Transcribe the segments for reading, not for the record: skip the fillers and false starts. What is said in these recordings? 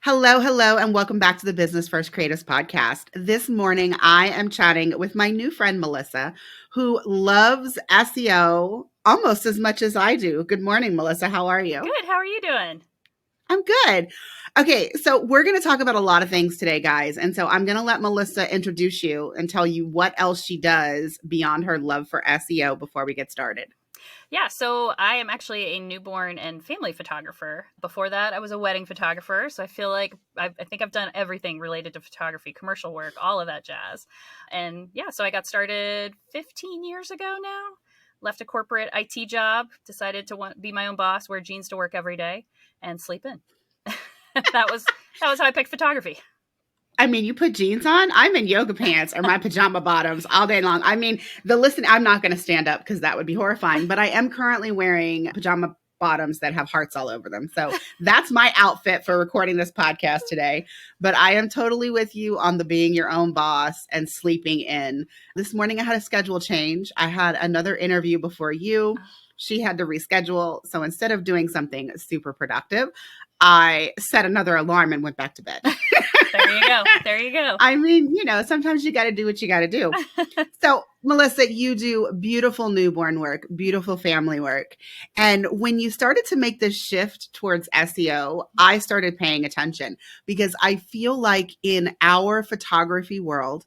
Hello, hello, and welcome back to the Business First Creatives podcast. This morning, I am chatting with my new friend, Melissa, who loves SEO almost as much as I do. Good morning, Melissa. How are you? Good. How are you doing? I'm good. Okay, so we're going to talk about a lot of things today, guys. And so I'm going to let Melissa introduce you and tell you what else she does beyond her love for SEO before we get started. Yeah, so I am actually a newborn and family photographer. Before that, I was a wedding photographer. So I feel like I think I've done everything related to photography, commercial work, all of that jazz. And yeah, so I got started 15 years ago now. Left a corporate IT job, decided to be my own boss, wear jeans to work every day, and sleep in. that was how I picked photography. I mean, you put jeans on, I'm in yoga pants or my pajama bottoms all day long. I mean, I'm not going to stand up because that would be horrifying, but I am currently wearing pajama bottoms that have hearts all over them. So that's my outfit for recording this podcast today. But I am totally with you on the being your own boss and sleeping in. This morning I had a schedule change. I had another interview before you. She had to reschedule. So instead of doing something super productive, I set another alarm and went back to bed. There you go. There you go. I mean, sometimes you got to do what you got to do. So, Melissa, you do beautiful newborn work, beautiful family work. And when you started to make this shift towards SEO, I started paying attention because I feel like in our photography world,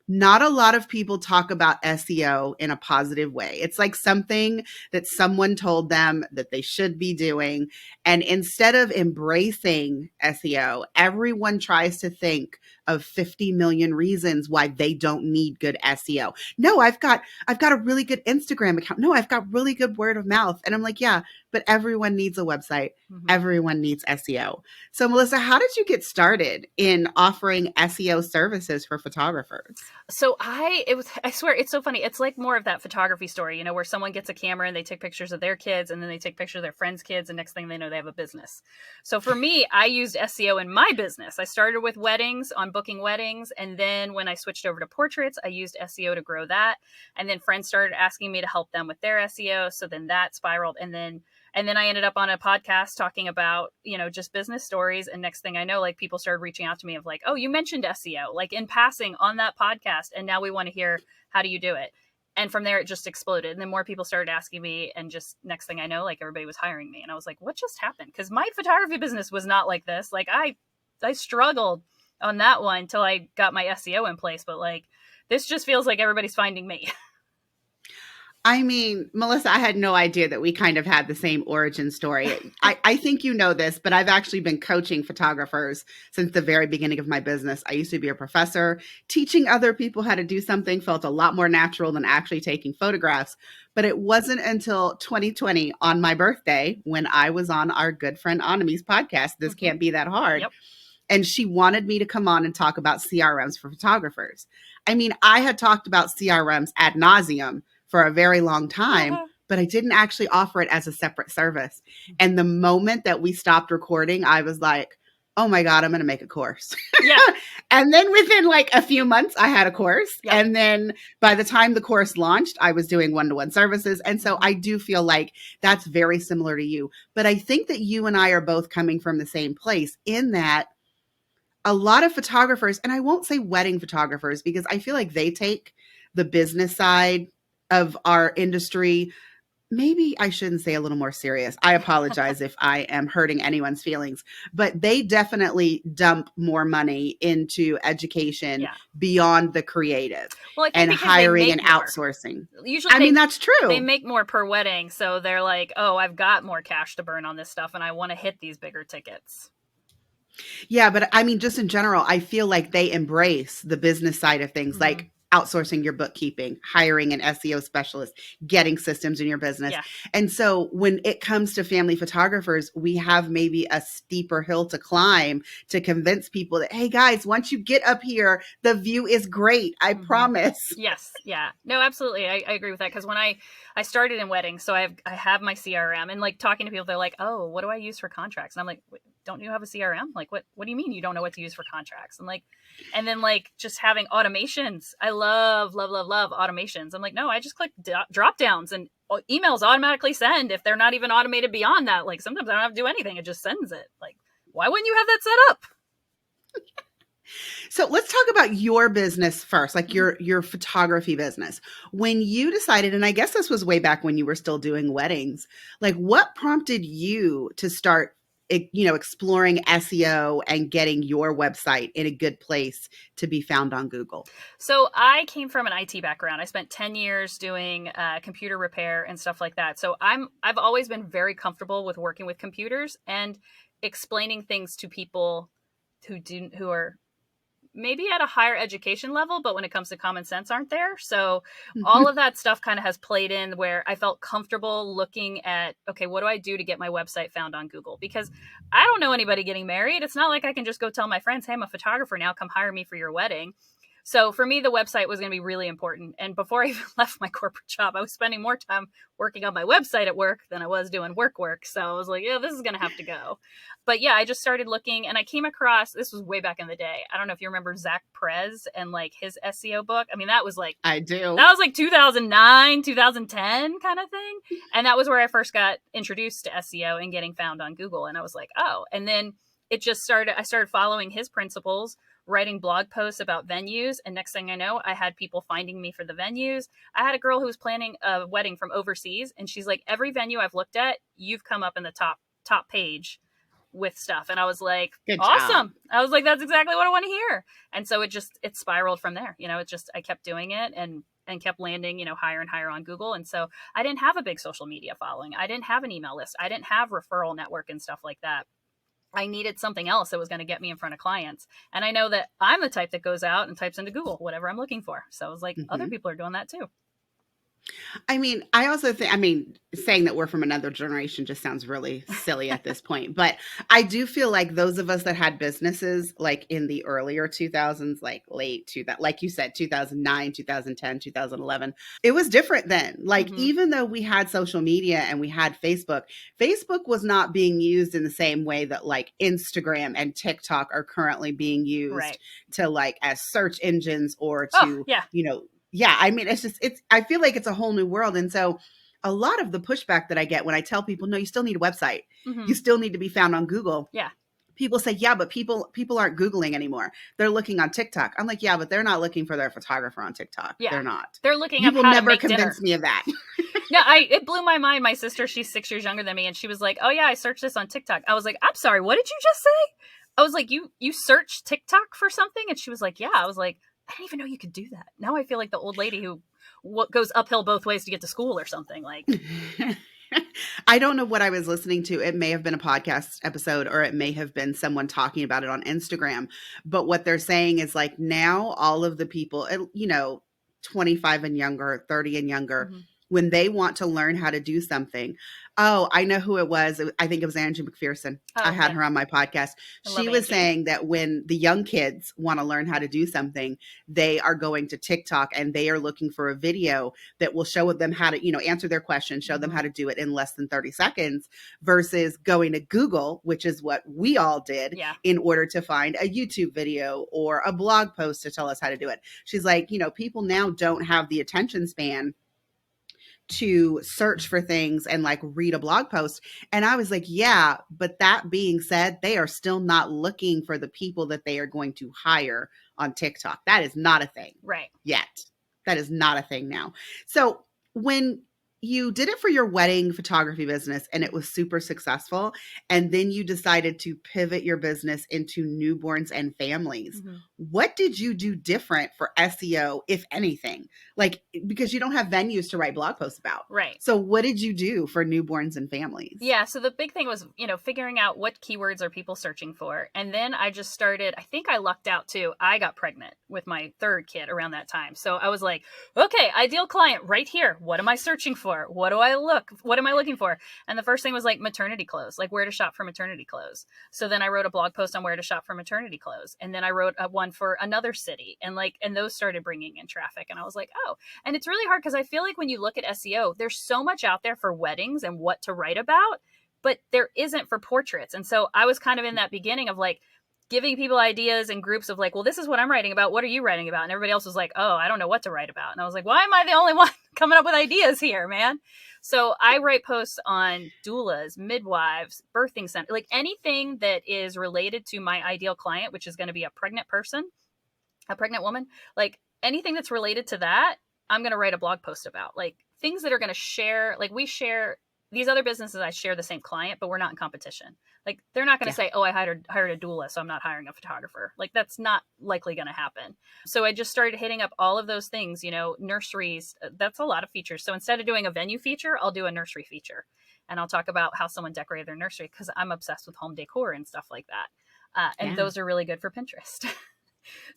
not a lot of people talk about SEO in a positive way. It's like something that someone told them that they should be doing. And instead of embracing SEO, everyone tries to think of 50 million reasons why they don't need good SEO. No, I've got a really good Instagram account. No, I've got really good word of mouth. And I'm like, yeah, but everyone needs a website. Mm-hmm. Everyone needs SEO. So Melissa, how did you get started in offering SEO services for photographers? So I swear it's so funny. It's like more of that photography story, where someone gets a camera and they take pictures of their kids and then they take pictures of their friends' kids. And next thing they know, they have a business. So for me, I used SEO in my business. I started with weddings, on booking weddings. And then when I switched over to portraits, I used SEO to grow that. And then friends started asking me to help them with their SEO. So then that spiraled. And then I ended up on a podcast talking about, just business stories. And next thing I know, like people started reaching out to me of like, oh, you mentioned SEO, like in passing on that podcast. And now we want to hear, how do you do it? And from there, it just exploded. And then more people started asking me. And just next thing I know, like everybody was hiring me. And I was like, what just happened? Because my photography business was not like this. Like I struggled on that one until I got my SEO in place. But like, this just feels like everybody's finding me. I mean, Melissa, I had no idea that we kind of had the same origin story. I think you know this, but I've actually been coaching photographers since the very beginning of my business. I used to be a professor. Teaching other people how to do something felt a lot more natural than actually taking photographs. But it wasn't until 2020 on my birthday when I was on our good friend Anami's podcast, This Can't Be That Hard. Yep. And she wanted me to come on and talk about CRMs for photographers. I mean, I had talked about CRMs ad nauseum for a very long time, but I didn't actually offer it as a separate service. And the moment that we stopped recording, I was like, oh my God, I'm going to make a course. Yeah. And then within like a few months, I had a course. Yep. And then by the time the course launched, I was doing one-to-one services. And so I do feel like that's very similar to you. But I think that you and I are both coming from the same place in that a lot of photographers, and I won't say wedding photographers, because I feel like they take the business side of our industry, maybe I shouldn't say a little more serious. I apologize if I am hurting anyone's feelings, but they definitely dump more money into education beyond the creative and hiring and outsourcing. Usually, I mean, that's true. They make more per wedding. So they're like, oh, I've got more cash to burn on this stuff and I want to hit these bigger tickets. Yeah, but I mean, just in general, I feel like they embrace the business side of things, like outsourcing your bookkeeping, hiring an SEO specialist, getting systems in your business. Yeah. And so when it comes to family photographers, we have maybe a steeper hill to climb to convince people that, hey guys, once you get up here, the view is great. I promise. Yes. Yeah. No, absolutely. I agree with that. Because when I started in weddings, so I have my CRM, and like talking to people, they're like, oh, what do I use for contracts? And I'm like, don't you have a CRM? Like, what do you mean you don't know what to use for contracts? And then just having automations. I love automations. I'm like, no, I just click drop downs and emails automatically send if they're not even automated beyond that. Like sometimes I don't have to do anything. It just sends it. Like, why wouldn't you have that set up? So let's talk about your business first, like your photography business. When you decided, and I guess this was way back when you were still doing weddings, like what prompted you to start, exploring SEO and getting your website in a good place to be found on Google? So I came from an IT background. I spent 10 years doing computer repair and stuff like that. So I've always been very comfortable with working with computers and explaining things to people who are maybe at a higher education level, but when it comes to common sense, aren't there. So all of that stuff kind of has played in where I felt comfortable looking at, okay, what do I do to get my website found on Google? Because I don't know anybody getting married. It's not like I can just go tell my friends, hey, I'm a photographer now, come hire me for your wedding. So for me, the website was going to be really important. And before I even left my corporate job, I was spending more time working on my website at work than I was doing work. So I was like, yeah, this is going to have to go. But yeah, I just started looking and I came across, this was way back in the day. I don't know if you remember Zach Perez and like his SEO book. I mean, that was like, I do. That was like 2009, 2010 kind of thing. And that was where I first got introduced to SEO and getting found on Google. And I was like, oh, and then I started following his principles, writing blog posts about venues. And next thing I know, I had people finding me for the venues. I had a girl who was planning a wedding from overseas. And she's like, every venue I've looked at, you've come up in the top page with stuff. And I was like, Good awesome. job. I was like, that's exactly what I want to hear. And so it spiraled from there. I kept doing it and kept landing, higher and higher on Google. And so I didn't have a big social media following. I didn't have an email list. I didn't have referral network and stuff like that. I needed something else that was going to get me in front of clients. And I know that I'm the type that goes out and types into Google whatever I'm looking for. So I was like, other people are doing that too. I mean, I also think, saying that we're from another generation just sounds really silly at this point, but I do feel like those of us that had businesses like in the earlier 2000s, like late to that, like you said, 2009, 2010, 2011, it was different then. Like, even though we had social media and we had Facebook was not being used in the same way that like Instagram and TikTok are currently being used to like as search engines or to, I mean, I feel like it's a whole new world. And so a lot of the pushback that I get when I tell people, no, you still need a website. You still need to be found on Google. Yeah. People say, yeah, but people aren't Googling anymore. They're looking on TikTok. I'm like, yeah, but they're not looking for their photographer on TikTok. Yeah. They're not. They're looking you up will how never to make convince dinner. me of that. No, it blew my mind. My sister, she's 6 years younger than me. And she was like, oh yeah, I searched this on TikTok. I was like, I'm sorry, what did you just say? I was like, you searched TikTok for something? And she was like, yeah. I was like, I didn't even know you could do that. Now I feel like the old lady who goes uphill both ways to get to school or something. Like, I don't know what I was listening to. It may have been a podcast episode or it may have been someone talking about it on Instagram. But what they're saying is like now all of the people, 25 and younger, 30 and younger, when they want to learn how to do something. Oh, I know who it was. I think it was Angie McPherson. I had her on my podcast. She was saying that when the young kids want to learn how to do something, they are going to TikTok and they are looking for a video that will show them how to, answer their questions, show them how to do it in less than 30 seconds versus going to Google, which is what we all did in order to find a YouTube video or a blog post to tell us how to do it. She's like, people now don't have the attention span to search for things and like read a blog post. And I was like, yeah, but that being said, they are still not looking for the people that they are going to hire on TikTok. That is not a thing yet. That is not a thing now. So when you did it for your wedding photography business and it was super successful, and then you decided to pivot your business into newborns and families, what did you do different for SEO, if anything? Like, because you don't have venues to write blog posts about. Right. So what did you do for newborns and families? Yeah. So the big thing was, figuring out what keywords are people searching for. And then I just started, I think I lucked out too. I got pregnant with my third kid around that time. So I was like, okay, ideal client right here. What am I searching for? What am I looking for? And the first thing was like maternity clothes, like where to shop for maternity clothes. So then I wrote a blog post on where to shop for maternity clothes. And then I wrote one for another city and those started bringing in traffic. And I was like, oh, and it's really hard because I feel like when you look at SEO, there's so much out there for weddings and what to write about, but there isn't for portraits. And so I was kind of in that beginning of like, giving people ideas in groups of like, well, this is what I'm writing about. What are you writing about? And everybody else was like, oh, I don't know what to write about. And I was like, why am I the only one coming up with ideas here, man? So I write posts on doulas, midwives, birthing center, like anything that is related to my ideal client, which is going to be a pregnant person, a pregnant woman, like anything that's related to that, I'm going to write a blog post about. Like things that are going to share, like we share these other businesses, I share the same client, but we're not in competition. Like they're not going to say, oh, I hired a doula, so I'm not hiring a photographer. Like that's not likely going to happen. So I just started hitting up all of those things, you know, nurseries, that's a lot of features. So instead of doing a venue feature, I'll do a nursery feature. And I'll talk about how someone decorated their nursery because I'm obsessed with home decor and stuff like that. And those are really good for Pinterest.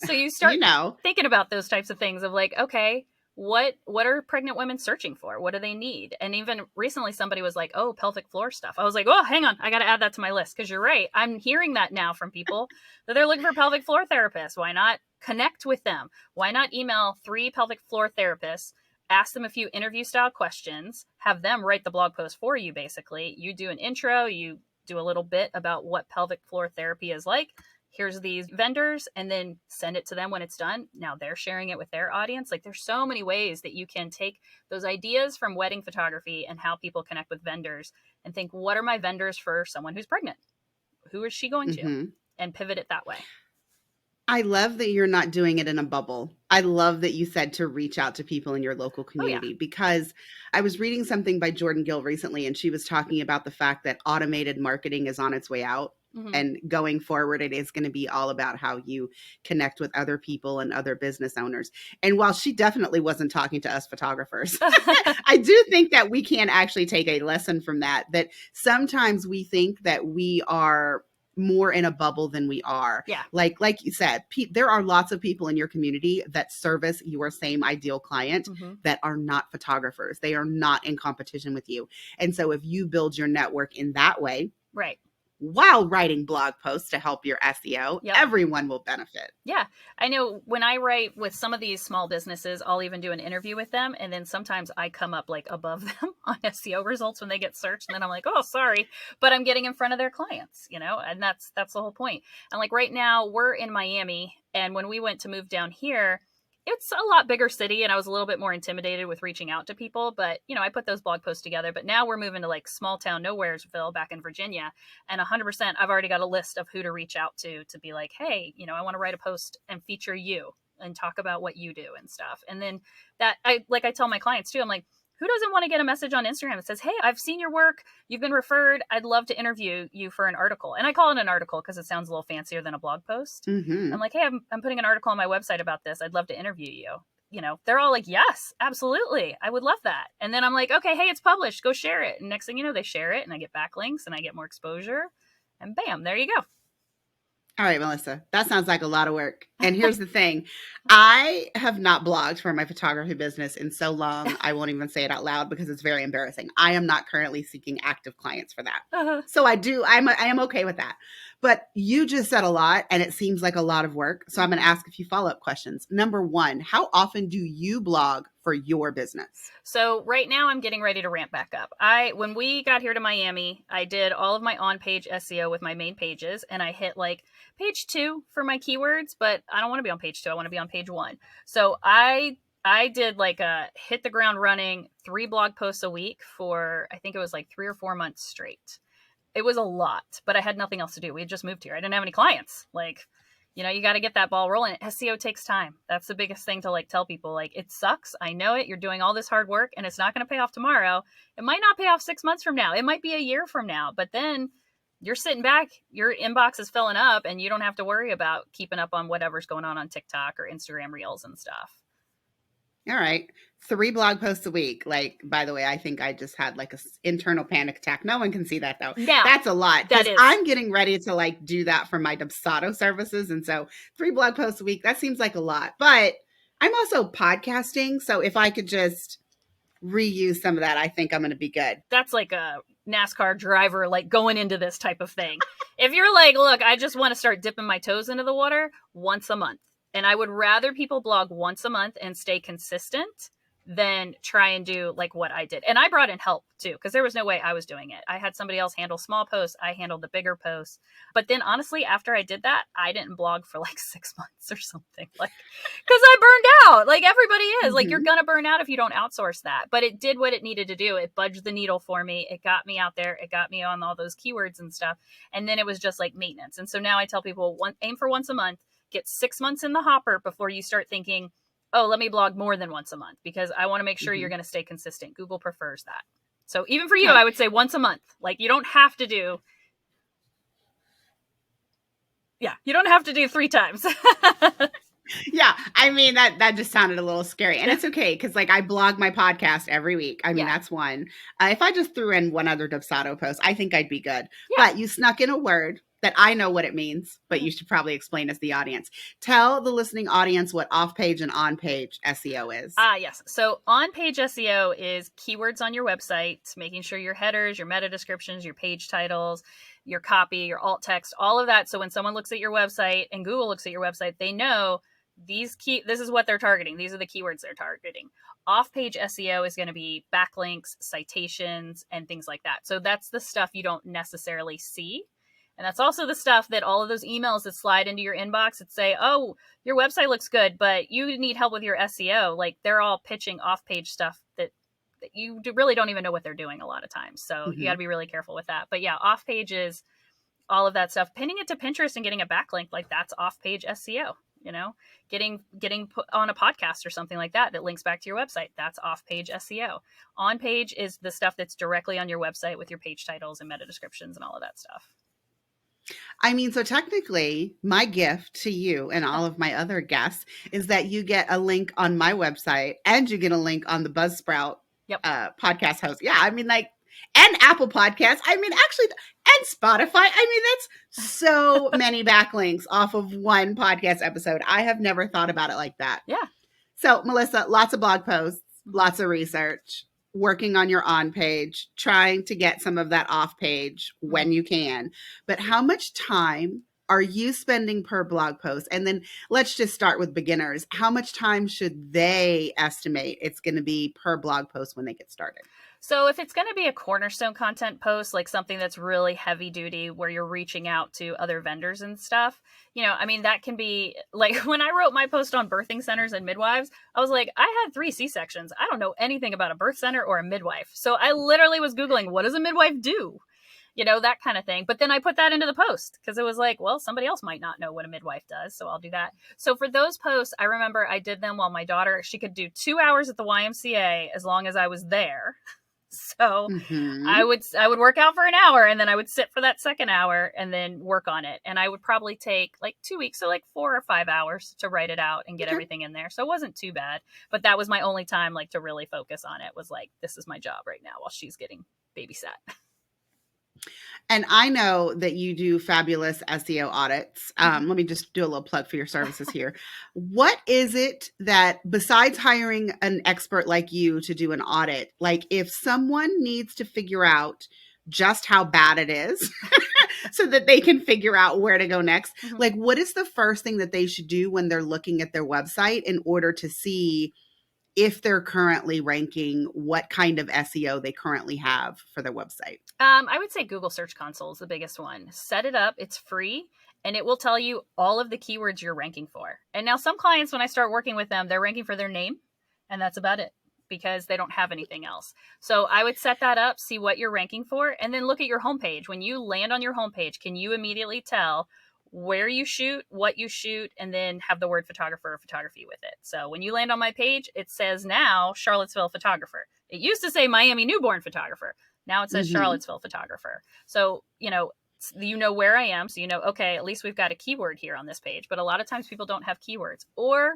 So you start thinking about those types of things of like, okay, what are pregnant women searching for? What do they need? And even recently somebody was like, oh, pelvic floor stuff. I was like, oh, hang on. I got to add that to my list. Cause you're right. I'm hearing that now from people that they're looking for pelvic floor therapists. Why not connect with them? Why not email 3 pelvic floor therapists, ask them a few interview style questions, have them write the blog post for you. Basically, you do an intro, you do a little bit about what pelvic floor therapy is like. Here's these vendors, and then send it to them when it's done. Now they're sharing it with their audience. Like there's so many ways that you can take those ideas from wedding photography and how people connect with vendors and think, what are my vendors for someone who's pregnant? Who is she going to? And pivot it that way. I love that you're not doing it in a bubble. I love that you said to reach out to people in your local community because I was reading something by Jordan Gill recently, and she was talking about the fact that automated marketing is on its way out. And going forward, it is going to be all about how you connect with other people and other business owners. And while she definitely wasn't talking to us photographers, I do think that we can actually take a lesson from that sometimes we think that we are more in a bubble than we are. Yeah. Like you said, there are lots of people in your community that service your same ideal client that are not photographers. They are not in competition with you. And so if you build your network in that way, right, while writing blog posts to help your SEO, everyone will benefit. Yeah. I know when I write with some of these small businesses, I'll even do an interview with them. And then sometimes I come up like above them on SEO results when they get searched. And then I'm like, oh, sorry, but I'm getting in front of their clients, you know, and that's the whole point. And like right now we're in Miami. And when we went to move down here, it's a lot bigger city and I was a little bit more intimidated with reaching out to people, but you know, I put those blog posts together, but now we're moving to like small town Nowheresville back in Virginia. And 100%, I've already got a list of who to reach out to be like, hey, you know, I want to write a post and feature you and talk about what you do and stuff. And then that I tell my clients too, I'm like, who doesn't want to get a message on Instagram that says, hey, I've seen your work. You've been referred. I'd love to interview you for an article. And I call it an article because it sounds a little fancier than a blog post. I'm like, hey, I'm putting an article on my website about this. I'd love to interview you. You know, they're all like, yes, absolutely. I would love that. And then I'm like, okay, hey, it's published. Go share it. And next thing you know, they share it and I get backlinks and I get more exposure. And bam, there you go. All right, Melissa, that sounds like a lot of work. And here's the thing. I have not blogged for my photography business in so long. I won't even say it out loud because it's very embarrassing. I am not currently seeking active clients for that. So I am okay with that. But you just said a lot and it seems like a lot of work. So I'm going to ask a few follow-up questions. Number one, how often do you blog for your business? So right now I'm getting ready to ramp back up. When we got here to Miami, I did all of my on-page SEO with my main pages and I hit like page 2 for my keywords, but I don't want to be on page 2. I want to be on page 1. So I did like a hit the ground running 3 blog posts a week for, I think it was like 3 or 4 months straight. It was a lot, but I had nothing else to do. We had just moved here. I didn't have any clients. Like, you know, you got to get that ball rolling. SEO takes time. That's the biggest thing to like tell people. Like, it sucks. I know it. You're doing all this hard work and it's not going to pay off tomorrow. It might not pay off 6 months from now. It might be a year from now, but then you're sitting back, your inbox is filling up and you don't have to worry about keeping up on whatever's going on TikTok or Instagram Reels and stuff. All right. 3 blog posts a week. Like, by the way, I think I just had like an internal panic attack. No one can see that though. Yeah, that's a lot. That is. I'm getting ready to like do that for my Dubsado services. And so 3 blog posts a week, that seems like a lot, but I'm also podcasting. So if I could just reuse some of that, I think I'm going to be good. That's like a NASCAR driver, like going into this type of thing. If you're like, look, I just want to start dipping my toes into the water once a month. And I would rather people blog once a month and stay consistent than try and do like what I did. And I brought in help too, because there was no way I was doing it. I had somebody else handle small posts. I handled the bigger posts. But then honestly, after I did that, I didn't blog for like 6 months or something, like, because I burned out. Like everybody is. Like, you're going to burn out if you don't outsource that. But it did what it needed to do. It budged the needle for me. It got me out there. It got me on all those keywords and stuff. And then it was just like maintenance. And so now I tell people, aim for once a month, get 6 months in the hopper before you start thinking, oh, let me blog more than once a month, because I want to make sure you're going to stay consistent. Google prefers that. So even for you, I would say once a month. Like, you don't have to do 3 times. Yeah, I mean, that just sounded a little scary. And it's okay, because like I blog my podcast every week. I mean, that's one. If I just threw in one other Dubsado post, I think I'd be good. Yeah. But you snuck in a word that I know what it means, but you should probably explain as the audience. Tell the listening audience what off-page and on-page SEO is. Yes. So on-page SEO is keywords on your website, making sure your headers, your meta descriptions, your page titles, your copy, your alt text, all of that. So when someone looks at your website and Google looks at your website, they know this is what they're targeting. These are the keywords they're targeting. Off-page SEO is going to be backlinks, citations, and things like that. So that's the stuff you don't necessarily see. And that's also the stuff that all of those emails that slide into your inbox that say, oh, your website looks good, but you need help with your SEO. Like, they're all pitching off-page stuff that you really don't even know what they're doing a lot of times. So you got to be really careful with that. But yeah, off-page is all of that stuff. Pinning it to Pinterest and getting a backlink, like, that's off-page SEO. You know, getting put on a podcast or something like that links back to your website. That's off-page SEO. On-page is the stuff that's directly on your website with your page titles and meta descriptions and all of that stuff. I mean, so technically, my gift to you and all of my other guests is that you get a link on my website and you get a link on the Buzzsprout podcast host. Yeah, I mean, like, and Apple Podcasts. I mean, actually, and Spotify. I mean, that's so many backlinks off of one podcast episode. I have never thought about it like that. Yeah. So, Melissa, lots of blog posts, lots of research, working on your on page, trying to get some of that off page when you can. But how much time are you spending per blog post? And then let's just start with beginners. How much time should they estimate it's going to be per blog post when they get started? So if it's going to be a cornerstone content post, like something that's really heavy duty where you're reaching out to other vendors and stuff, you know, I mean, that can be like when I wrote my post on birthing centers and midwives, I was like, I had 3 C-sections. I don't know anything about a birth center or a midwife. So I literally was Googling, what does a midwife do? You know, that kind of thing. But then I put that into the post because it was like, well, somebody else might not know what a midwife does. So I'll do that. So for those posts, I remember I did them while my daughter, she could do 2 hours at the YMCA as long as I was there. So I would work out for an hour and then I would sit for that second hour and then work on it. And I would probably take like 2 weeks, so like 4 or 5 hours to write it out and get everything in there. So it wasn't too bad, but that was my only time like to really focus on it, was like, this is my job right now while she's getting babysat. And I know that you do fabulous SEO audits. Let me just do a little plug for your services here. What is it that, besides hiring an expert like you to do an audit, like if someone needs to figure out just how bad it is so that they can figure out where to go next, like what is the first thing that they should do when they're looking at their website in order to see if they're currently ranking, what kind of SEO they currently have for their website? I would say Google Search Console is the biggest one. Set it up. It's free. And it will tell you all of the keywords you're ranking for. And now some clients, when I start working with them, they're ranking for their name. And that's about it, because they don't have anything else. So I would set that up, see what you're ranking for, and then look at your homepage. When you land on your homepage, can you immediately tell where you shoot, what you shoot, and then have the word photographer or photography with it? So when you land on my page, it says now Charlottesville photographer. It used to say Miami newborn photographer. Now it says Charlottesville photographer. So, you know where I am. So, okay, at least we've got a keyword here on this page. But a lot of times people don't have keywords, or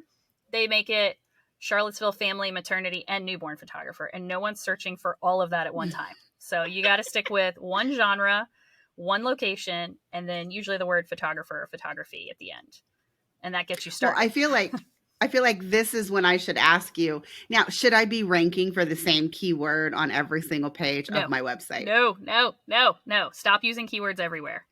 they make it Charlottesville family, maternity, and newborn photographer. And no one's searching for all of that at one time. So you got to stick with one genre, one location, and then usually the word photographer or photography at the end. And that gets you started. Well, I feel like this is when I should ask you, now, should I be ranking for the same keyword on every single page of my website? No. Stop using keywords everywhere.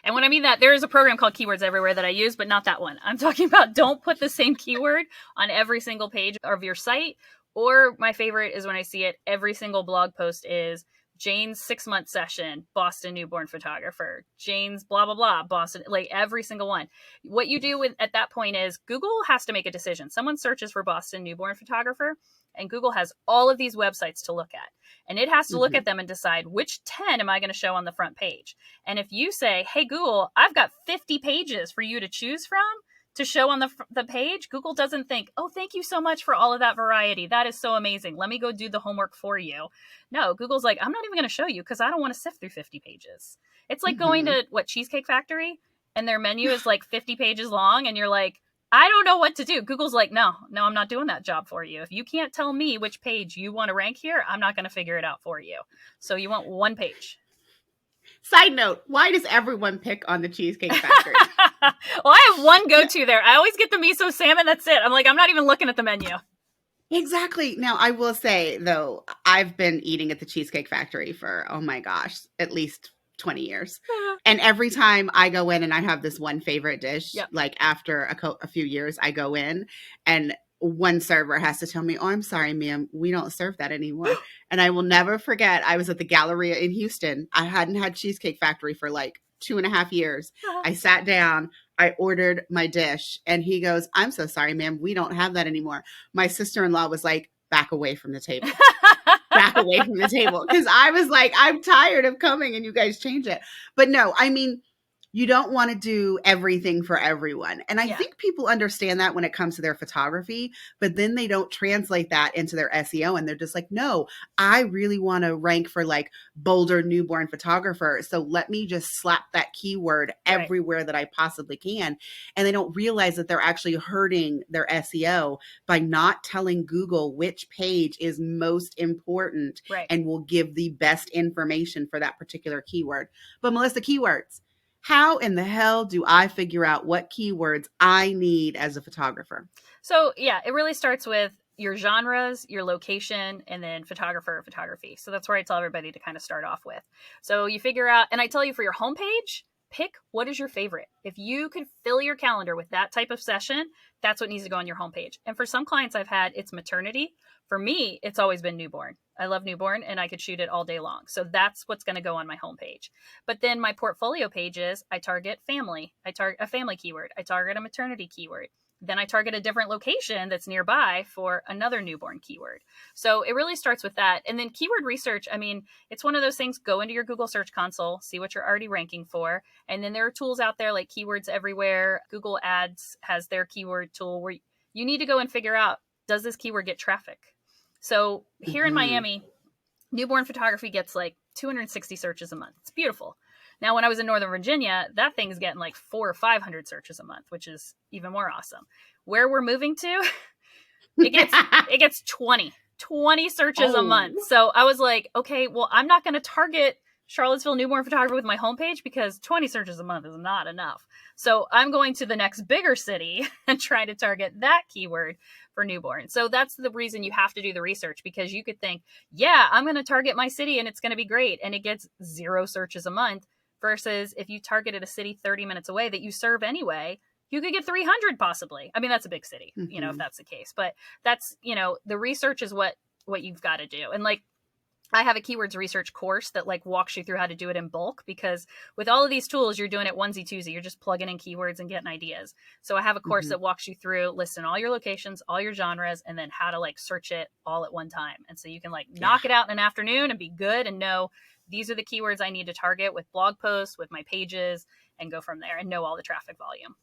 And when I mean that, there is a program called Keywords Everywhere that I use, but not that one. I'm talking about, don't put the same keyword on every single page of your site Or my favorite is when I see it, every single blog post is Jane's 6-month session, Boston newborn photographer, Jane's blah, blah, blah, Boston, like every single one. What you do at that point is Google has to make a decision. Someone searches for Boston newborn photographer, and Google has all of these websites to look at. And it has to look at them and decide which 10 am I going to show on the front page. And if you say, hey, Google, I've got 50 pages for you to choose from to show on the page, Google doesn't think, oh, thank you so much for all of that variety. That is so amazing. Let me go do the homework for you. No, Google's like, I'm not even going to show you because I don't want to sift through 50 pages. It's like going to, Cheesecake Factory, and their menu is like 50 pages long, and you're like, I don't know what to do. Google's like, no, I'm not doing that job for you. If you can't tell me which page you want to rank here, I'm not going to figure it out for you. So you want one page. Side note, why does everyone pick on the Cheesecake Factory? Well, I have one go-to there. I always get the miso salmon. That's it. I'm like, I'm not even looking at the menu. Exactly. Now, I will say, though, I've been eating at the Cheesecake Factory for, oh my gosh, at least 20 years. And every time I go in and I have this one favorite dish, like after a few years, I go in and one server has to tell me, oh, I'm sorry, ma'am, we don't serve that anymore. And I will never forget, I was at the Galleria in Houston. I hadn't had Cheesecake Factory for like 2.5 years. I sat down, I ordered my dish, and he goes, I'm so sorry, ma'am, we don't have that anymore. My sister-in-law was like, back away from the table. Back away from the table. Because I was like, I'm tired of coming and you guys change it. But no, I mean, you don't want to do everything for everyone. And I think people understand that when it comes to their photography, but then they don't translate that into their SEO. And they're just like, no, I really want to rank for like Boulder newborn photographer. So let me just slap that keyword everywhere that I possibly can. And they don't realize that they're actually hurting their SEO by not telling Google which page is most important and will give the best information for that particular keyword. But Melissa, keywords. How in the hell do I figure out what keywords I need as a photographer? So yeah, it really starts with your genres, your location, and then photographer or photography. So that's where I tell everybody to kind of start off with. So you figure out, and I tell you for your homepage, pick what is your favorite. If you could fill your calendar with that type of session, that's what needs to go on your homepage. And for some clients I've had, it's maternity. For me, it's always been newborn. I love newborn and I could shoot it all day long. So that's what's going to go on my homepage. But then my portfolio pages, I target family. I target a family keyword. I target a maternity keyword. Then I target a different location that's nearby for another newborn keyword. So it really starts with that. And then keyword research, I mean, it's one of those things, go into your Google Search Console, see what you're already ranking for. And then there are tools out there like Keywords Everywhere. Google Ads has their keyword tool where you need to go and figure out, does this keyword get traffic? So here in Miami, newborn photography gets like 260 searches a month. It's beautiful. Now, when I was in Northern Virginia, that thing's getting like 400 or 500 searches a month, which is even more awesome. Where we're moving to, it gets 20 searches a month. So I was like, okay, well, I'm not going to target Charlottesville newborn photographer with my homepage because 20 searches a month is not enough. So I'm going to the next bigger city and try to target that keyword for newborn. So that's the reason you have to do the research, because you could think, yeah, I'm going to target my city and it's going to be great. And it gets 0 searches a month versus if you targeted a city 30 minutes away that you serve anyway, you could get 300 possibly. I mean, that's a big city, you know, if that's the case, but that's, you know, the research is what you've got to do. And like, I have a keywords research course that like walks you through how to do it in bulk, because with all of these tools, you're doing it onesie twosie. You're just plugging in keywords and getting ideas. So I have a course that walks you through listing all your locations, all your genres, and then how to like search it all at one time. And so you can like knock it out in an afternoon and be good and know these are the keywords I need to target with blog posts, with my pages, and go from there and know all the traffic volume.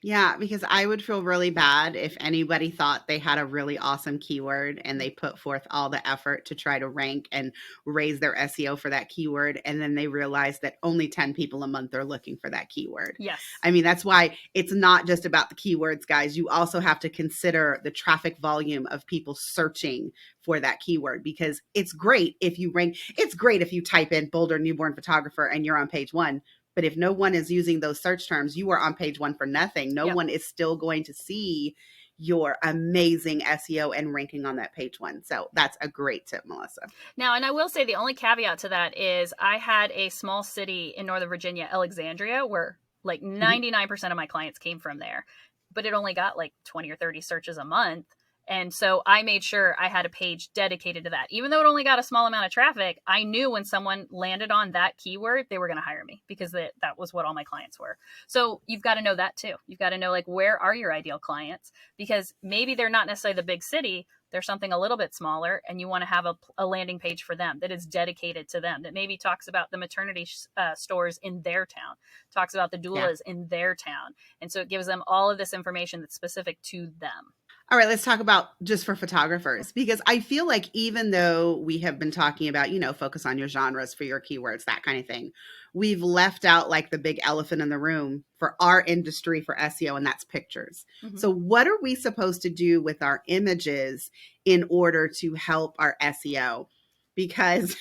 Yeah, because I would feel really bad if anybody thought they had a really awesome keyword and they put forth all the effort to try to rank and raise their SEO for that keyword, and then they realize that only 10 people a month are looking for that keyword. Yes. I mean, that's why it's not just about the keywords, guys. You also have to consider the traffic volume of people searching for that keyword, because it's great if you rank. It's great if you type in Boulder newborn photographer and you're on page 1. But if no one is using those search terms, you are on page 1 for nothing. No one is still going to see your amazing SEO and ranking on that page 1. So that's a great tip, Melissa. Now, and I will say the only caveat to that is I had a small city in Northern Virginia, Alexandria, where like 99% of my clients came from there, but it only got like 20 or 30 searches a month. And so I made sure I had a page dedicated to that. Even though it only got a small amount of traffic, I knew when someone landed on that keyword, they were going to hire me because that was what all my clients were. So you've got to know that too. You've got to know, like, where are your ideal clients? Because maybe they're not necessarily the big city. They're something a little bit smaller, and you want to have a landing page for them that is dedicated to them, that maybe talks about the maternity stores in their town, talks about the doulas in their town. And so it gives them all of this information that's specific to them. All right, let's talk about just for photographers, because I feel like even though we have been talking about, focus on your genres for your keywords, that kind of thing, we've left out like the big elephant in the room for our industry for SEO, and that's pictures. Mm-hmm. So what are we supposed to do with our images in order to help our SEO? Because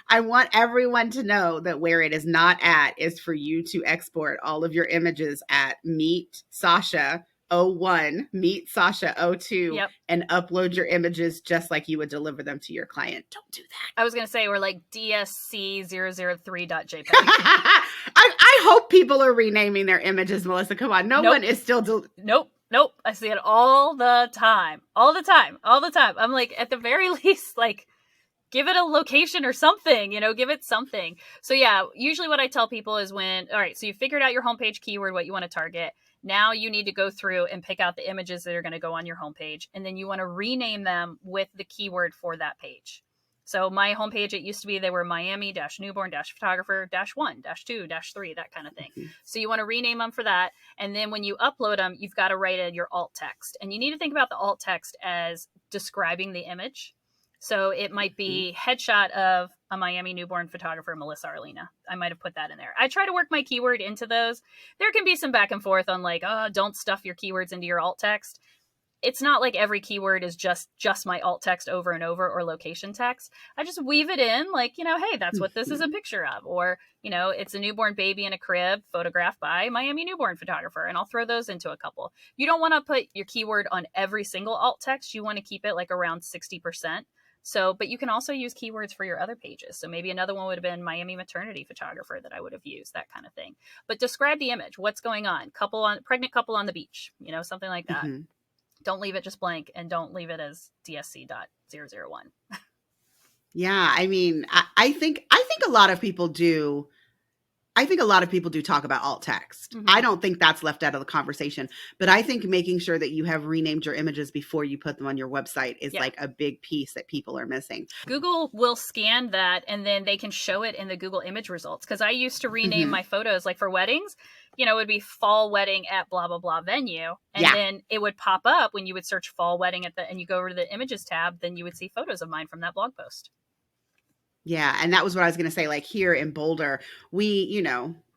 I want everyone to know that where it is not at is for you to export all of your images at Meet Sasha 01, Meet Sasha 02, and upload your images just like you would deliver them to your client. Don't do that. I was going to say, we're like dsc003.jpg. I hope people are renaming their images, Melissa. Come on. No one is still... Nope. I see it all the time. All the time. I'm like, at the very least, like, give it a location or something, give it something. So yeah, usually what I tell people is all right, so you figured out your homepage keyword, what you want to target. Now you need to go through and pick out the images that are going to go on your homepage. And then you want to rename them with the keyword for that page. So my homepage, it used to be, they were Miami-newborn-photographer-1-2-3, that kind of thing. Mm-hmm. So you want to rename them for that. And then when you upload them, you've got to write in your alt text. And you need to think about the alt text as describing the image. So it might be headshot of a Miami newborn photographer, Melissa Arlena. I might have put that in there. I try to work my keyword into those. There can be some back and forth on like, don't stuff your keywords into your alt text. It's not like every keyword is just my alt text over and over, or location text. I just weave it in like, hey, that's what this is a picture of. Or, it's a newborn baby in a crib photographed by Miami newborn photographer. And I'll throw those into a couple. You don't want to put your keyword on every single alt text. You want to keep it like around 60%. So, but you can also use keywords for your other pages. So maybe another one would have been Miami maternity photographer that I would have used, that kind of thing. But describe the image. What's going on? Pregnant couple on the beach, something like that. Mm-hmm. Don't leave it just blank, and don't leave it as DSC.001. Yeah. I mean, I think a lot of people do. I think a lot of people do talk about alt text. Mm-hmm. I don't think that's left out of the conversation, but I think making sure that you have renamed your images before you put them on your website is like a big piece that people are missing. Google will scan that, and then they can show it in the Google image results. Cause I used to rename my photos, like for weddings, it would be fall wedding at blah, blah, blah venue. And then it would pop up when you would search fall wedding and you go over to the images tab, then you would see photos of mine from that blog post. Yeah. And that was what I was going to say. Like here in Boulder, we,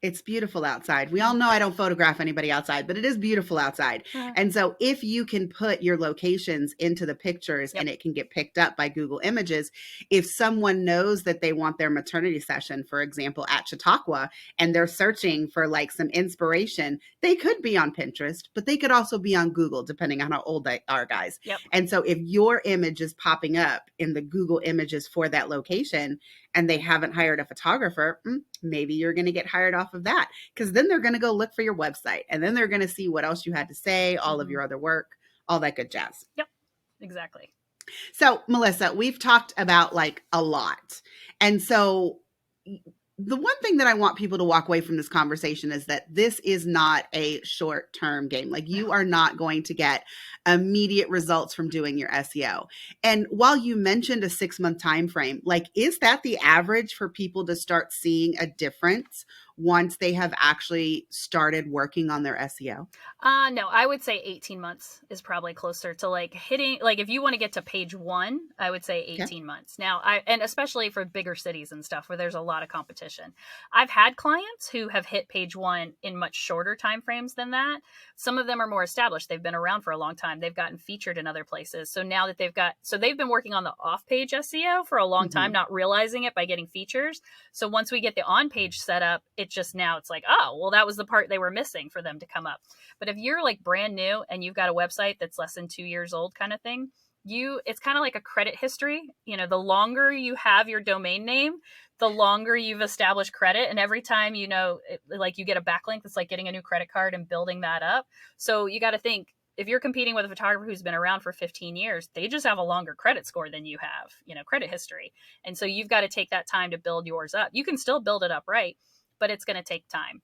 it's beautiful outside. We all know I don't photograph anybody outside, but it is beautiful outside. Yeah. And so if you can put your locations into the pictures and it can get picked up by Google Images, if someone knows that they want their maternity session, for example, at Chautauqua, and they're searching for like some inspiration, they could be on Pinterest, but they could also be on Google, depending on how old they are, guys. Yep. And so if your image is popping up in the Google Images for that location, and they haven't hired a photographer, maybe you're going to get hired off of that, because then they're going to go look for your website, and then they're going to see what else you had to say, all of your other work, all that good jazz. Yep, exactly. So Melissa, we've talked about like a lot. And so the one thing that I want people to walk away from this conversation is that this is not a short-term game. Like you are not going to get immediate results from doing your SEO. And while you mentioned a 6-month time frame, like is that the average for people to start seeing a difference once they have actually started working on their SEO? No, I would say 18 months is probably closer to like hitting, like if you want to get to page 1, I would say 18 months. Now, and especially for bigger cities and stuff where there's a lot of competition. I've had clients who have hit page 1 in much shorter time frames than that. Some of them are more established. They've been around for a long time. They've gotten featured in other places. So now that they've been working on the off-page SEO for a long time, not realizing it by getting features. So once we get the on-page set up, it's like, oh, well, that was the part they were missing for them to come up. But if you're like brand new and you've got a website that's less than 2 years old kind of thing, it's kind of like a credit history. The longer you have your domain name, the longer you've established credit. And every time, like you get a backlink, it's like getting a new credit card and building that up. So you got to think, if you're competing with a photographer who's been around for 15 years, they just have a longer credit score than you have, credit history. And so you've got to take that time to build yours up. You can still build it up right, but it's going to take time.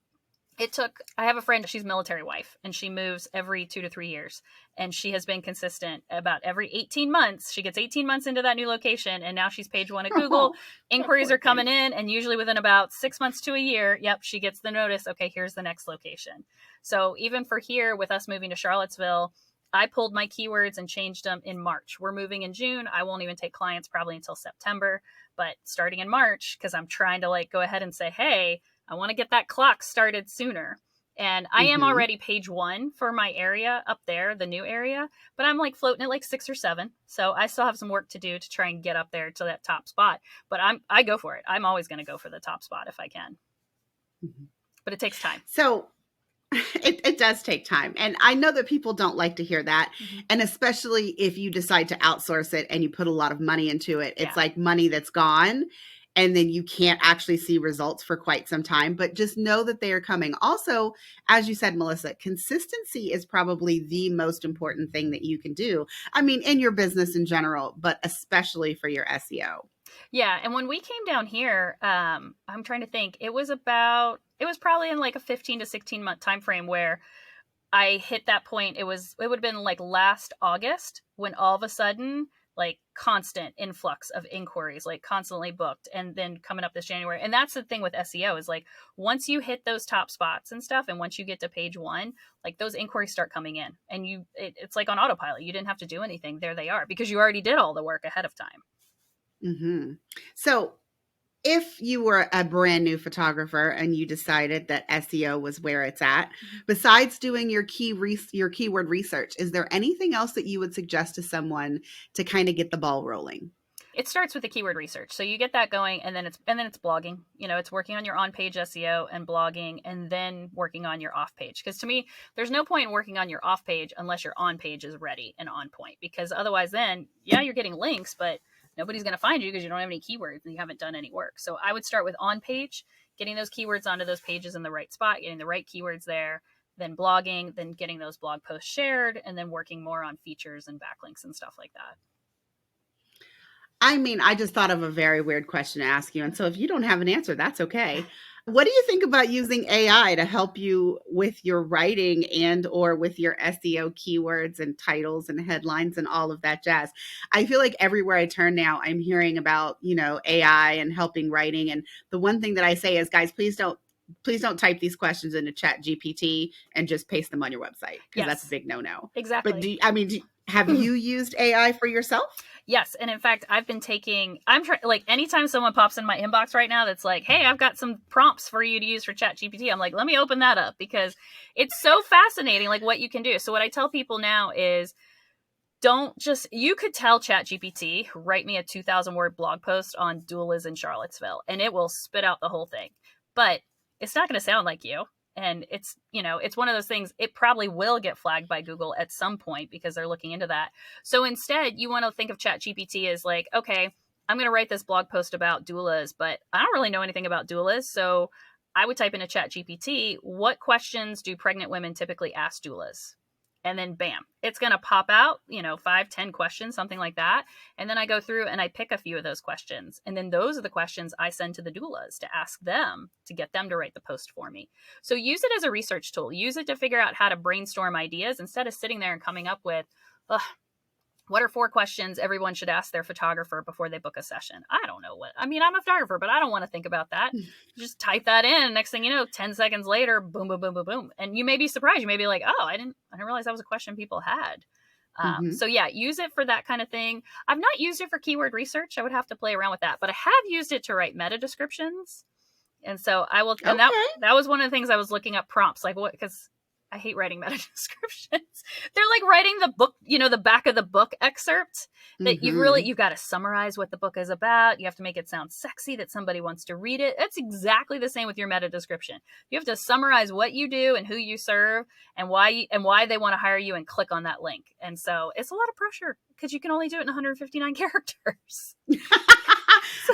I have a friend, she's military wife, and she moves every 2 to 3 years. And she has been consistent about every 18 months. She gets 18 months into that new location, and now she's page 1 at Google. Inquiries are coming in, and usually within about 6 months to a year, she gets the notice, okay, here's the next location. So even for here, with us moving to Charlottesville, I pulled my keywords and changed them in March. We're moving in June. I won't even take clients probably until September. But starting in March, because I'm trying to go ahead and say, hey, I want to get that clock started sooner. And I am already page 1 for my area up there, the new area, but I'm floating at 6 or 7. So I still have some work to do to try and get up there to that top spot, but I go for it. I'm always going to go for the top spot if I can, but it takes time. So it does take time. And I know that people don't like to hear that. And especially if you decide to outsource it and you put a lot of money into it, it's like money that's gone. And then you can't actually see results for quite some time, but just know that they are coming. Also, as you said, Melissa, consistency is probably the most important thing that you can do. I mean, in your business in general, but especially for your SEO. Yeah. And when we came down here, I'm trying to think, it was probably in a 15 to 16 month time frame where I hit that point. It would have been last August when all of a sudden, constant influx of inquiries, constantly booked, and then coming up this January. And that's the thing with SEO is once you hit those top spots and stuff, and once you get to page 1, those inquiries start coming in, and it's on autopilot. You didn't have to do anything. There they are, because you already did all the work ahead of time. So if you were a brand new photographer and you decided that SEO was where it's at, besides doing your keyword research, is there anything else that you would suggest to someone to kind of get the ball rolling? It starts with the keyword research. So you get that going, and then it's blogging. It's working on your on-page SEO and blogging, and then working on your off-page. Because to me, there's no point in working on your off-page unless your on-page is ready and on point. Because otherwise, then you're getting links, but nobody's going to find you because you don't have any keywords and you haven't done any work. So I would start with on-page, getting those keywords onto those pages in the right spot, getting the right keywords there, then blogging, then getting those blog posts shared, and then working more on features and backlinks and stuff like that. I mean, I just thought of a very weird question to ask you. And so if you don't have an answer, that's okay. What do you think about using AI to help you with your writing and or with your SEO keywords and titles and headlines and all of that jazz? I feel like everywhere I turn now, I'm hearing about, AI and helping writing. And the one thing that I say is, guys, please don't type these questions into ChatGPT and just paste them on your website, because that's a big no-no. Exactly. But have you used AI for yourself? Yes. And in fact, I'm trying, anytime someone pops in my inbox right now that's hey, I've got some prompts for you to use for ChatGPT, I'm let me open that up, because it's so fascinating, what you can do. So what I tell people now is, you could tell ChatGPT, write me a 2,000 word blog post on doulas in Charlottesville, and it will spit out the whole thing. But it's not going to sound like you. And it's one of those things, it probably will get flagged by Google at some point because they're looking into that. So instead, you want to think of ChatGPT as okay, I'm going to write this blog post about doulas, but I don't really know anything about doulas. So I would type into ChatGPT, what questions do pregnant women typically ask doulas? And then bam, it's going to pop out, 5, 10 questions, something like that. And then I go through and I pick a few of those questions. And then those are the questions I send to the doulas to ask them, to get them to write the post for me. So use it as a research tool. Use it to figure out how to brainstorm ideas instead of sitting there and coming up with, what are 4 questions everyone should ask their photographer before they book a session? I don't know I'm a photographer, but I don't want to think about that. Just type that in. Next thing you know, 10 seconds later, boom, boom, boom, boom, boom. And you may be surprised. You may be like, oh, I didn't realize that was a question people had. So yeah, use it for that kind of thing. I've not used it for keyword research. I would have to play around with that, but I have used it to write meta descriptions. And so I will, and that was one of the things I was looking up prompts, because I hate writing meta descriptions. They're like writing the book, the back of the book excerpt that you've got to summarize what the book is about. You have to make it sound sexy that somebody wants to read it. It's exactly the same with your meta description. You have to summarize what you do and who you serve and why they want to hire you and click on that link. And so it's a lot of pressure because you can only do it in 159 characters.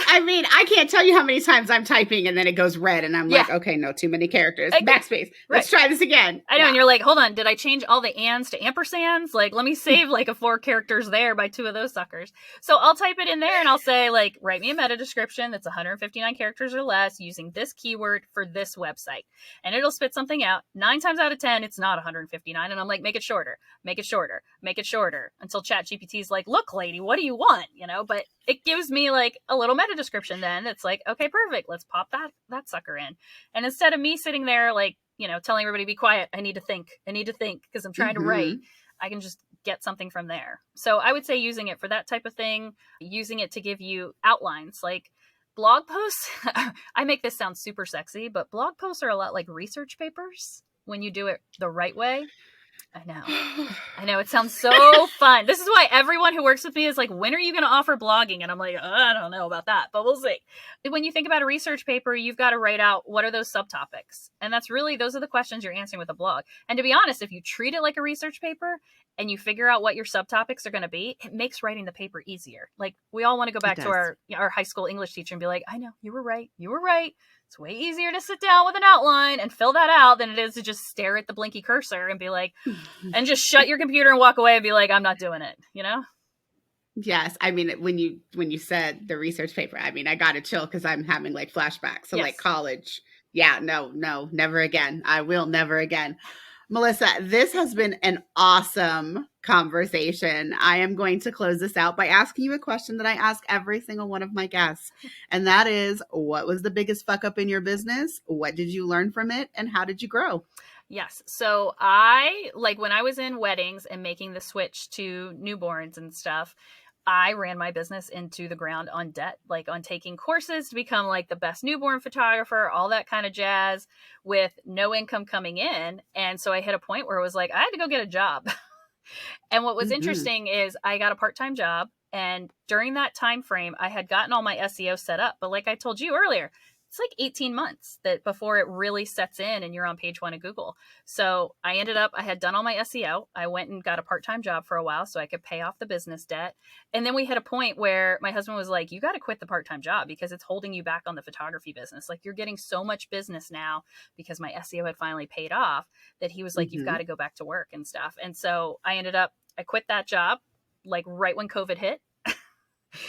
I mean, I can't tell you how many times I'm typing and then it goes red and I'm like, okay, no, too many characters. Backspace. Let's try this again. I know. And you're like, hold on, did I change all the ands to ampersands? Like, let me save like a 4 characters there by 2 of those suckers. So I'll type it in there and I'll say like, write me a meta description that's 159 characters or less using this keyword for this website. And it'll spit something out. 9 times out of 10, it's not 159. And I'm like, make it shorter, make it shorter, make it shorter, until ChatGPT's like, look, lady, what do you want? You know, but it gives me like a little meta description then. It's like, okay, perfect. Let's pop that sucker in. And instead of me sitting there like, you know, telling everybody be quiet, I need to think because I'm trying to write, I can just get something from there. So I would say using it for that type of thing, using it to give you outlines like blog posts. I make this sound super sexy, but blog posts are a lot like research papers when you do it the right way. I know. It sounds so fun. This is why everyone who works with me is like, when are you going to offer blogging? And I'm like, I don't know about that, but we'll see. When you think about a research paper, you've got to write out what are those subtopics. And those are the questions you're answering with a blog. And to be honest, if you treat it like a research paper and you figure out what your subtopics are going to be, it makes writing the paper easier. Like we all want to go back to our high school English teacher and be like, I know, you were right. It's way easier to sit down with an outline and fill that out than it is to just stare at the blinky cursor and be like, and just shut your computer and walk away and be like, I'm not doing it, you know? Yes. I mean, when you said the research paper, I mean, I got to chill because I'm having like flashbacks. So like college. Yeah, no, never again. I will never again. Melissa, this has been an awesome conversation. I am going to close this out by asking you a question that I ask every single one of my guests. And that is, what was the biggest fuck up in your business? What did you learn from it? And how did you grow? Yes. So when I was in weddings and making the switch to newborns and stuff, I ran my business into the ground on debt, like on taking courses to become like the best newborn photographer, all that kind of jazz with no income coming in. And so I hit a point where it was like, I had to go get a job. And what was interesting is I got a part-time job. And during that time frame, I had gotten all my SEO set up. But like I told you earlier, it's like 18 months that before it really sets in and you're on page 1 of Google. So I had done all my SEO. I went and got a part-time job for a while so I could pay off the business debt. And then we hit a point where my husband was like, you got to quit the part-time job because it's holding you back on the photography business. Like you're getting so much business now because my SEO had finally paid off that he was like, you've got to go back to work and stuff. And so I quit that job like right when COVID hit.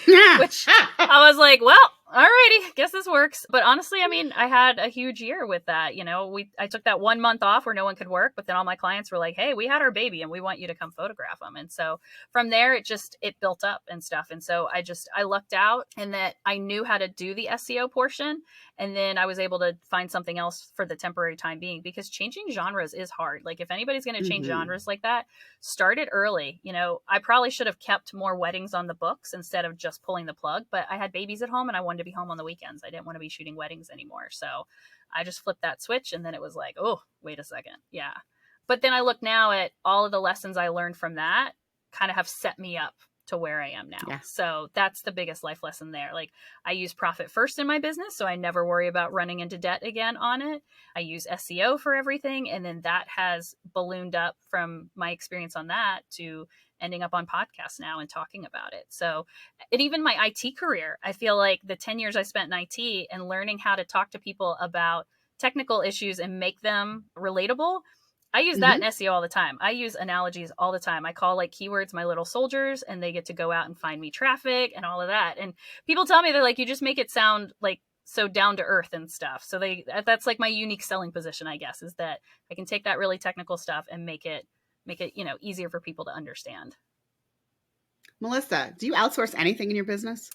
Which I was like, well, alrighty, guess this works. But honestly, I mean, I had a huge year with that. You know, I took that 1 month off where no one could work, but then all my clients were like, hey, we had our baby and we want you to come photograph them. And so from there, it built up and stuff. And so I lucked out in that I knew how to do the SEO portion. And then I was able to find something else for the temporary time being, because changing genres is hard. Like if anybody's going to change genres like that, start it early. You know, I probably should have kept more weddings on the books instead of just pulling the plug, but I had babies at home and I wanted to be home on the weekends. I didn't want to be shooting weddings anymore. So I just flipped that switch and then it was like, oh, wait a second. Yeah. But then I look now at all of the lessons I learned from that kind of have set me up to where I am now. Yeah. So that's the biggest life lesson there. Like I use profit first in my business, so I never worry about running into debt again on it. I use SEO for everything. And then that has ballooned up from my experience on that to ending up on podcasts now and talking about it. So, and even my IT career, I feel like the 10 years I spent in IT and learning how to talk to people about technical issues and make them relatable, I use that in SEO all the time. I use analogies all the time. I call like keywords my little soldiers and they get to go out and find me traffic and all of that. And people tell me, they're like, you just make it sound like so down to earth and stuff. So that's like my unique selling position, I guess, is that I can take that really technical stuff and make it, you know, easier for people to understand. Melissa, do you outsource anything in your business?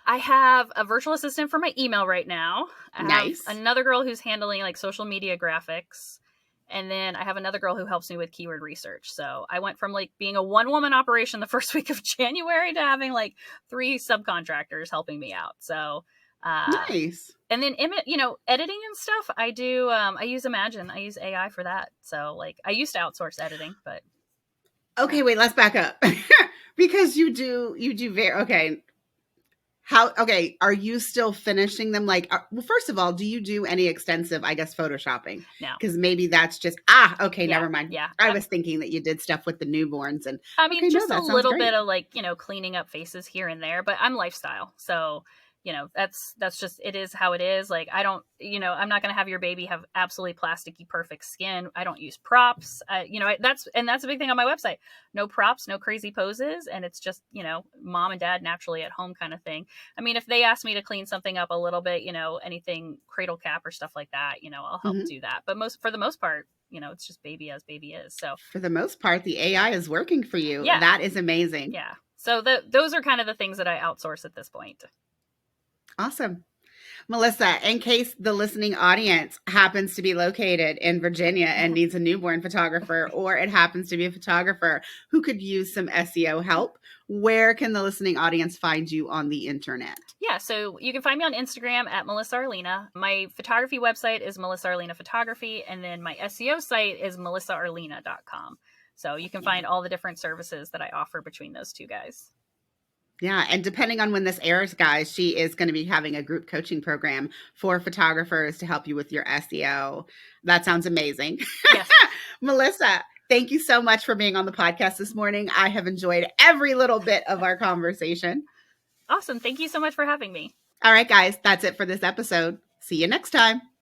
I have a virtual assistant for my email right now. Nice. I have another girl who's handling like social media graphics. And then I have another girl who helps me with keyword research. So I went from like being a 1-woman operation the first week of January to having like 3 subcontractors helping me out. So nice. And then, you know, editing and stuff, I do. I use Imagine. I use AI for that. So like I used to outsource editing, but. Okay, wait, let's back up. Because you do okay. Are you still finishing them? Like, well, first of all, do you do any extensive, I guess, photoshopping? No. Because maybe that's just, never mind. Yeah. I was thinking that you did stuff with the newborns and. I mean, just a little bit of like, you know, cleaning up faces here and there, but I'm lifestyle. So that's just, it is how it is. Like, I don't, I'm not going to have your baby have absolutely plasticky perfect skin. I don't use props. That's a big thing on my website. No props, no crazy poses. And it's just, mom and dad naturally at home kind of thing. I mean, if they ask me to clean something up a little bit, anything cradle cap or stuff like that, I'll help do that. But for the most part, it's just baby as baby is. So for the most part, the AI is working for you. Yeah. That is amazing. Yeah. So those are kind of the things that I outsource at this point. Awesome. Melissa, in case the listening audience happens to be located in Virginia and needs a newborn photographer, or it happens to be a photographer who could use some SEO help, where can the listening audience find you on the internet? Yeah, so you can find me on Instagram at Melissa Arlena. My photography website is Melissa Arlena Photography, and then my SEO site is melissaarlena.com. So you can find all the different services that I offer between those two guys. Yeah. And depending on when this airs, guys, she is going to be having a group coaching program for photographers to help you with your SEO. That sounds amazing. Yes. Melissa, thank you so much for being on the podcast this morning. I have enjoyed every little bit of our conversation. Awesome. Thank you so much for having me. All right, guys, that's it for this episode. See you next time.